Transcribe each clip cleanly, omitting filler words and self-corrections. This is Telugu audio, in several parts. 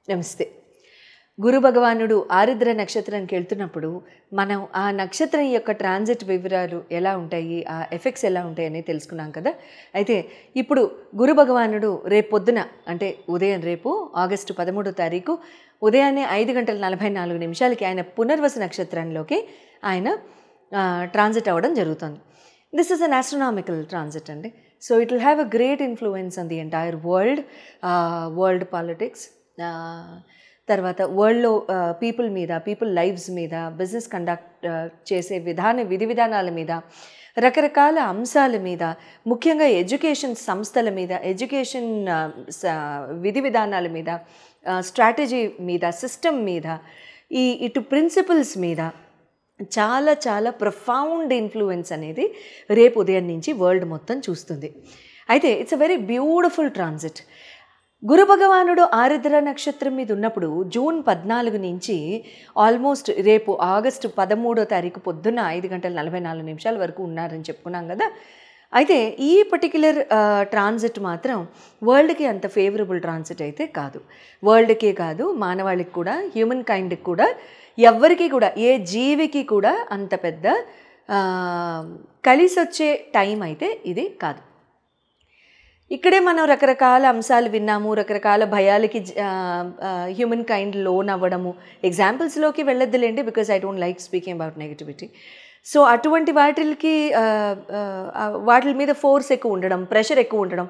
నమస్తే. గురు భగవానుడు ఆరుద్ర నక్షత్రానికి వెళ్తున్నప్పుడు మనం ఆ నక్షత్రం యొక్క ట్రాన్సిట్ వివరాలు ఎలా ఉంటాయి, ఆ ఎఫెక్ట్స్ ఎలా ఉంటాయి అనేది తెలుసుకున్నాం కదా. అయితే ఇప్పుడు గురు భగవానుడు రేపు పొద్దున అంటే ఉదయం రేపు ఆగస్టు 13వ తారీఖు ఉదయాన్నే 5:44 ఆయన పునర్వసు నక్షత్రంలోకి ఆయన ట్రాన్సిట్ అవ్వడం జరుగుతుంది. This is an astronomical transit అండి. So it will have a great influence on the entire world politics, తర్వాత వరల్డ్లో పీపుల్ మీద, పీపుల్ లైఫ్స్ మీద, బిజినెస్ కండక్ట్ చేసే విధి విధానాల మీద, రకరకాల అంశాల మీద, ముఖ్యంగా ఎడ్యుకేషన్ సంస్థల మీద, ఎడ్యుకేషన్ విధి విధానాల మీద, స్ట్రాటజీ మీద, సిస్టమ్ మీద, ఇటు ప్రిన్సిపల్స్ మీద చాలా చాలా ప్రొఫౌండ్ ఇన్ఫ్లుయెన్స్ అనేది రేపు ఉదయం నుంచి వరల్డ్ మొత్తం చూస్తుంది. అయితే it's a very beautiful transit. Guru భగవానుడు ఆరుద్ర నక్షత్రం మీద ఉన్నప్పుడు జూన్ 14 నుంచి ఆల్మోస్ట్ రేపు ఆగస్టు 13వ తారీఖు పొద్దున్న 5:44 వరకు ఉన్నారని చెప్పుకున్నాం కదా. అయితే ఈ పర్టిక్యులర్ ట్రాన్సిట్ మాత్రం వరల్డ్కి అంత ఫేవరబుల్ ట్రాన్సిట్ అయితే కాదు. వరల్డ్కే కాదు, మానవాళికి కూడా, హ్యూమన్ కైండ్కి కూడా, ఎవ్వరికి కూడా, ఏ జీవికి కూడా అంత పెద్ద కలిసి వచ్చే టైం అయితే ఇది కాదు. ఇక్కడే మనం రకరకాల అంశాలు విన్నాము, రకరకాల భయాలకి హ్యూమన్ కైండ్ లోన్ అవ్వడము. ఎగ్జాంపుల్స్లోకి వెళ్ళొద్దులేండి, because I don't like speaking about negativity. So అటువంటి వాటి మీద ఫోర్స్ ఎక్కువ ఉండడం, ప్రెషర్ ఎక్కువ ఉండడం.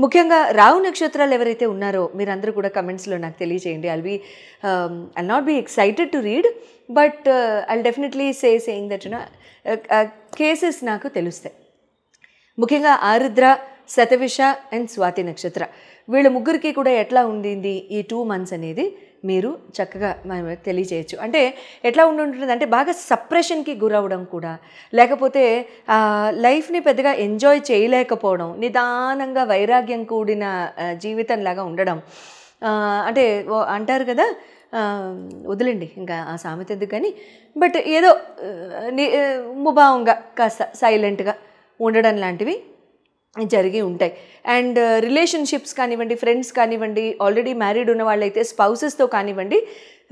ముఖ్యంగా రాహు నక్షత్రాలు ఎవరైతే ఉన్నారో మీరందరూ కూడా కమెంట్స్లో నాకు తెలియచేయండి. I'll not be excited to read, but I'll definitely saying that cases నాకు తెలుస్తాయి. ముఖ్యంగా ఆరుద్ర, శతవిష అండ్ స్వాతి నక్షత్ర వీళ్ళ ముగ్గురికి కూడా ఎట్లా ఉండింది ఈ 2 months అనేది మీరు చక్కగా తెలియచేయచ్చు. అంటే ఎట్లా ఉంటుంటుంది అంటే బాగా సప్రెషన్కి గురవడం కూడా, లేకపోతే లైఫ్ని పెద్దగా ఎంజాయ్ చేయలేకపోవడం, నిదానంగా వైరాగ్యం కూడిన జీవితంలాగా ఉండడం. అంటే అంటారు కదా, వదిలేండి ఇంకా ఆ సామెత ఎందుకు కానీ, బట్ ఏదో ముభావంగా కాస్త సైలెంట్గా ఉండడం లాంటివి జరిగి ఉంటాయి. అండ్ రిలేషన్షిప్స్ కానివ్వండి, ఫ్రెండ్స్ కానివ్వండి, ఆల్రెడీ మ్యారీడ్ ఉన్న వాళ్ళైతే స్పౌసెస్తో కానివ్వండి,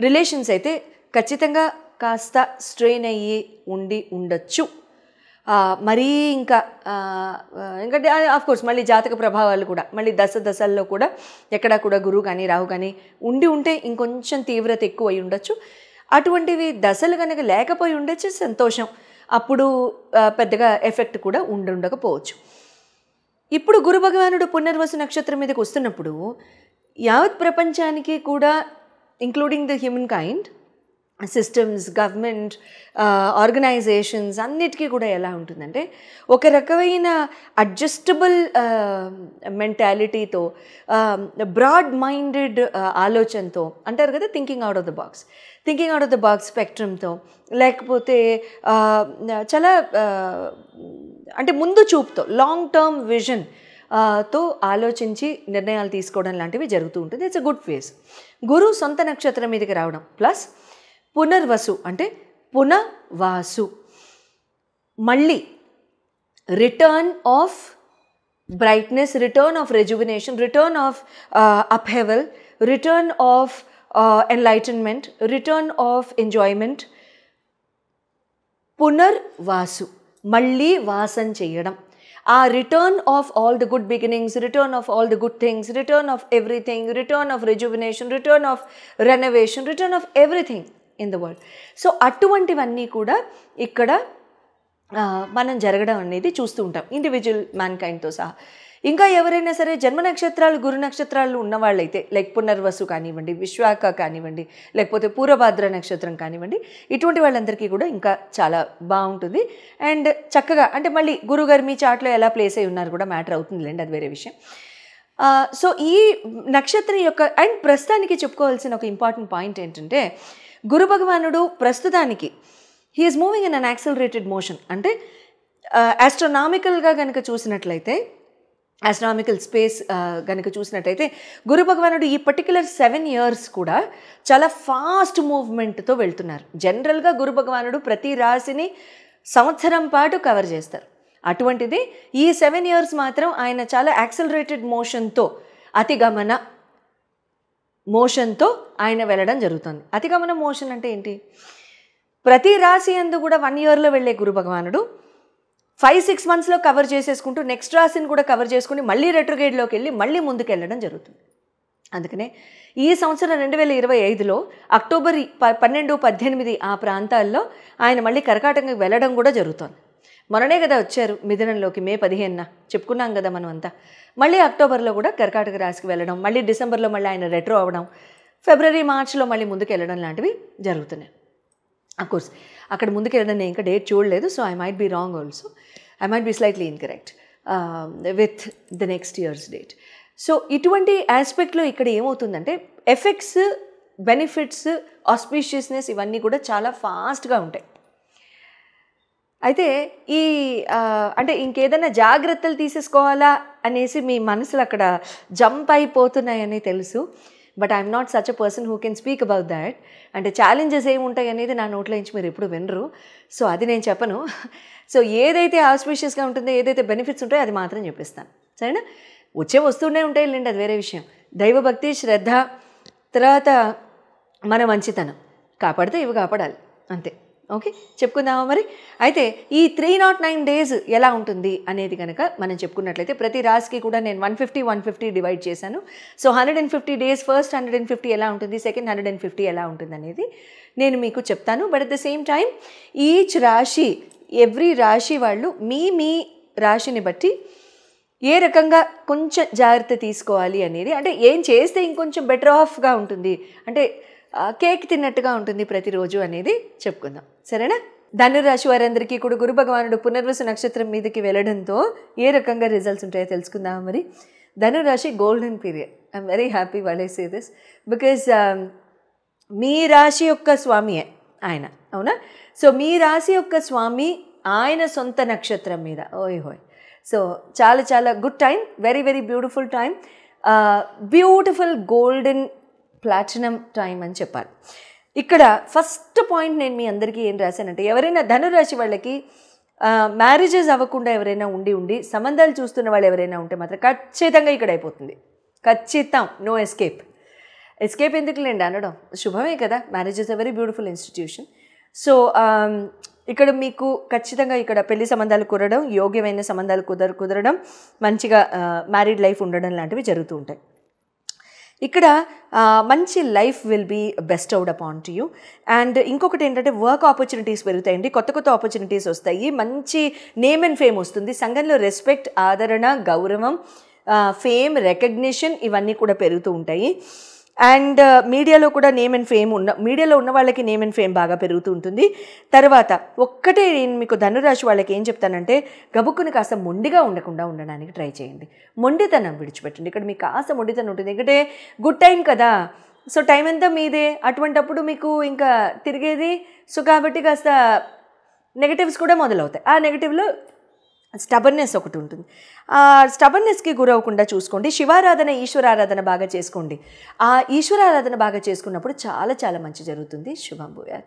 రిలేషన్స్ అయితే ఖచ్చితంగా కాస్త స్ట్రెయిన్ అయ్యి ఉండొచ్చు. మరీ ఇంకా ఎందుకంటే ఆఫ్కోర్స్ మళ్ళీ జాతక ప్రభావాలు కూడా, మళ్ళీ దశల్లో కూడా ఎక్కడా కూడా గురువు కానీ రాహు కానీ ఉంటే ఇంకొంచెం తీవ్రత ఎక్కువ అయి ఉండొచ్చు. అటువంటివి దశలు కనుక లేకపోయి ఉండొచ్చు, సంతోషం. అప్పుడు పెద్దగా ఎఫెక్ట్ కూడా ఉండకపోవచ్చు. ఇప్పుడు గురు భగవానుడు పునర్వసు నక్షత్రం మీదకి వస్తున్నప్పుడు యావత్ ప్రపంచానికి కూడా, including the human kind, systems, government, organisations అన్నిటికీ కూడా ఎలా ఉంటుందంటే ఒక రకమైన అడ్జస్టబుల్ మెంటాలిటీతో, బ్రాడ్ మైండెడ్ ఆలోచనతో, అంటారు కదా thinking out of the box స్పెక్ట్రమ్తో, లేకపోతే చాలా అంటే ముందు చూపుతో, లాంగ్ టర్మ్ విజన్ తో ఆలోచించి నిర్ణయాలు తీసుకోవడం లాంటివి జరుగుతూ ఉంటుంది. It's a good phase. Guru సొంత నక్షత్రం మీదకి రావడం ప్లస్ పునర్వసు అంటే పునవాసు, మళ్ళీ return of brightness, return of rejuvenation, return of upheaval, return of enlightenment, return of enjoyment. Punarvasu మళ్ళీ వాసం చేయడం, ఆ return of all the good beginnings, return of all the good things, return of everything, return of rejuvenation, return of renovation, return of everything in the world. So అటువంటివన్నీ కూడా ఇక్కడ మనం జరగడం అనేది చూస్తూ ఉంటాం, ఇండివిజువల్ మ్యాన్ కైండ్తో సహా. ఇంకా ఎవరైనా సరే జన్మ నక్షత్రాలు, గురు నక్షత్రాలు ఉన్నవాళ్ళైతే, లైక్ పునర్వసు కానివ్వండి, విశ్వాఖ కానివ్వండి, లేకపోతే పూర్వభాద్ర నక్షత్రం కానివ్వండి, ఇటువంటి వాళ్ళందరికీ కూడా ఇంకా చాలా బాగుంటుంది. అండ్ చక్కగా అంటే మళ్ళీ గురుగారు మీ చాట్లో ఎలా ప్లేస్ అయి ఉన్నారు కూడా మ్యాటర్ అవుతుందిలేండి, అది వేరే విషయం. సో ఈ నక్షత్రం యొక్క అండ్ ప్రస్తుతానికి చెప్పుకోవాల్సిన ఒక ఇంపార్టెంట్ పాయింట్ ఏంటంటే, గురు భగవానుడు ప్రస్తుతానికి he is moving in an accelerated motion. అంటే ఆస్ట్రోనామికల్గా కనుక చూసినట్లయితే, ఆస్ట్రానామికల్ స్పేస్ కనుక చూసినట్టయితే గురు భగవానుడు ఈ పర్టిక్యులర్ 7 years కూడా చాలా ఫాస్ట్ మూవ్మెంట్తో వెళ్తున్నారు. జనరల్గా గురు భగవానుడు ప్రతి రాశిని సంవత్సరం పాటు కవర్ చేస్తారు. అటువంటిది ఈ 7 years మాత్రం ఆయన చాలా యాక్సలరేటెడ్ మోషన్తో అతిగమన మోషన్తో ఆయన వెళ్ళడం జరుగుతుంది. అతిగమన మోషన్ అంటే ఏంటి? ప్రతి రాశి యందు కూడా 1 ఇయర్లో వెళ్ళే గురు భగవానుడు 5-6 మంత్స్లో కవర్ చేసేసుకుంటూ నెక్స్ట్ రాశిని కూడా కవర్ చేసుకుని మళ్ళీ రెట్రోగేడ్లోకి వెళ్ళి మళ్ళీ ముందుకు వెళ్ళడం జరుగుతుంది. అందుకనే ఈ సంవత్సరం 2025లో అక్టోబర్ 12-18 ఆ ప్రాంతాల్లో ఆయన మళ్ళీ కర్కాటకంకి వెళ్ళడం కూడా జరుగుతుంది. మొన్ననే కదా వచ్చారు మిథునంలోకి, మే 15న చెప్పుకున్నాం కదా మనం అంతా. మళ్ళీ అక్టోబర్లో కూడా కర్కాటక రాశికి వెళ్ళడం, మళ్ళీ డిసెంబర్లో మళ్ళీ ఆయన రెట్రో అవ్వడం, ఫిబ్రవరి మార్చ్లో మళ్ళీ ముందుకు వెళ్ళడం లాంటివి జరుగుతున్నాయి. అఫ్కోర్స్ అక్కడ ముందుకు వెళ్ళడం నేను ఇంకా డేట్ చూడలేదు, so I might be wrong also, I might be slightly incorrect with the next year's date. So ఇటువంటి ఆస్పెక్ట్లో ఇక్కడ ఏమవుతుందంటే ఎఫెక్ట్స్, బెనిఫిట్స్, ఆస్పీషియస్నెస్ ఇవన్నీ కూడా చాలా ఫాస్ట్గా ఉంటాయి. అయితే ఈ అంటే ఇంకేదైనా జాగ్రత్తలు తీసేసుకోవాలా అనేసి మీ మనసులు అక్కడ జంప్ అయిపోతున్నాయని తెలుసు. But I'm not such a person who can speak about that. అంటే ఛాలెంజెస్ ఏముంటాయి అనేది నా నోట్లో నుంచి మీరు ఎప్పుడు వినరు, సో అది నేను చెప్పను. సో ఏదైతే ఆస్పీషియస్గా ఉంటుందో, ఏదైతే బెనిఫిట్స్ ఉంటాయో అది మాత్రం చెప్పిస్తాను, సరేనా? వస్తూనే ఉంటాయి లేండి, అది వేరే విషయం. దైవభక్తి, శ్రద్ధ, తర్వాత మన మంచితనం కాపాడితే ఇవి కాపాడాలి, అంతే. ఓకే, చెప్పుకుందామా మరి? అయితే ఈ 309 days ఎలా ఉంటుంది అనేది కనుక మనం చెప్పుకున్నట్లయితే ప్రతి రాశికి కూడా నేను 150 డివైడ్ చేశాను. సో 150 days, ఫస్ట్ 150 ఎలా ఉంటుంది, సెకండ్ 150 ఎలా ఉంటుంది అనేది నేను మీకు చెప్తాను. But at the same time each రాశి, ఎవ్రీ రాశి వాళ్ళు మీ రాశిని బట్టి ఏ రకంగా కొంచెం జాగ్రత్త తీసుకోవాలి అనేది, అంటే ఏం చేస్తే ఇంకొంచెం బెటర్ ఆఫ్గా ఉంటుంది, అంటే కేక్ తిన్నట్టుగా ఉంటుంది ప్రతిరోజు అనేది చెప్పుకుందాం, సరేనా? ధనురాశి వారందరికీ కూడా గురు భగవానుడు పునర్వసు నక్షత్రం మీదకి వెళ్ళడంతో ఏ రకంగా రిజల్ట్స్ ఉంటాయో తెలుసుకుందాం మరి. ధనురాశి golden period. I'm very happy while I say this, because మీ రాశి యొక్క స్వామియే ఆయన, అవునా? సో మీ రాశి యొక్క స్వామి ఆయన సొంత నక్షత్రం మీద, ఓయ్ హోయ్. సో చాలా చాలా good time, very very beautiful time, beautiful golden platinum time అని చెప్పాలి. ఇక్కడ ఫస్ట్ పాయింట్ నేను మీ అందరికీ ఏం రాశానంటే, ఎవరైనా ధనురాశి వాళ్ళకి మ్యారేజెస్ అవ్వకుండా ఎవరైనా ఉండి సంబంధాలు చూస్తున్న వాళ్ళు ఎవరైనా ఉంటే మాత్రం ఖచ్చితంగా ఇక్కడ అయిపోతుంది, ఖచ్చితం. నో ఎస్కేప్ ఎందుకులేండి అనడం, శుభమే కదా. Marriage is a very beautiful institution. So ఇక్కడ మీకు ఖచ్చితంగా ఇక్కడ పెళ్లి సంబంధాలు కుదరడం, యోగ్యమైన సంబంధాలు కుదరడం, మంచిగా మ్యారీడ్ లైఫ్ ఉండడం లాంటివి జరుగుతూ ఉంటాయి. ఇక్కడ మంచి life will be bestowed upon to you. And ఇంకొకటి ఏంటంటే వర్క్ ఆపర్చునిటీస్ పెరుగుతాయండి, కొత్త ఆపర్చునిటీస్ వస్తాయి, మంచి నేమ్ అండ్ ఫేమ్ వస్తుంది, సంఘంలో రెస్పెక్ట్, ఆదరణ, గౌరవం, ఫేమ్, రికగ్నిషన్ ఇవన్నీ కూడా పెరుగుతూ ఉంటాయి. అండ్ మీడియాలో కూడా మీడియాలో ఉన్న వాళ్ళకి నేమ్ అండ్ ఫేమ్ బాగా పెరుగుతూ ఉంటుంది. తర్వాత ఒక్కటే నేను మీకు ధనురాశి వాళ్ళకి ఏం చెప్తానంటే, గబుక్కుని కాస్త మొండిగా ఉండడానికి ట్రై చేయండి, మొండితనం విడిచిపెట్టండి. ఇక్కడ మీకు కాస్త మొండితనం ఉంటుంది, ఎందుకంటే గుడ్ టైం కదా, సో టైం అంతా మీదే, అటువంటప్పుడు మీకు ఇంకా తిరిగేది. సో కాబట్టి కాస్త నెగటివ్స్ కూడా మొదలవుతాయి. ఆ నెగటివ్లో స్టబర్నెస్ ఒకటి ఉంటుంది, ఆ స్టబర్నెస్కి గురవకుండా చూసుకోండి. శివారాధన, ఈశ్వరారాధన బాగా చేసుకోండి. ఆ ఈశ్వరారాధన బాగా చేసుకున్నప్పుడు చాలా చాలా మంచి జరుగుతుంది. శుభం భూయాత్.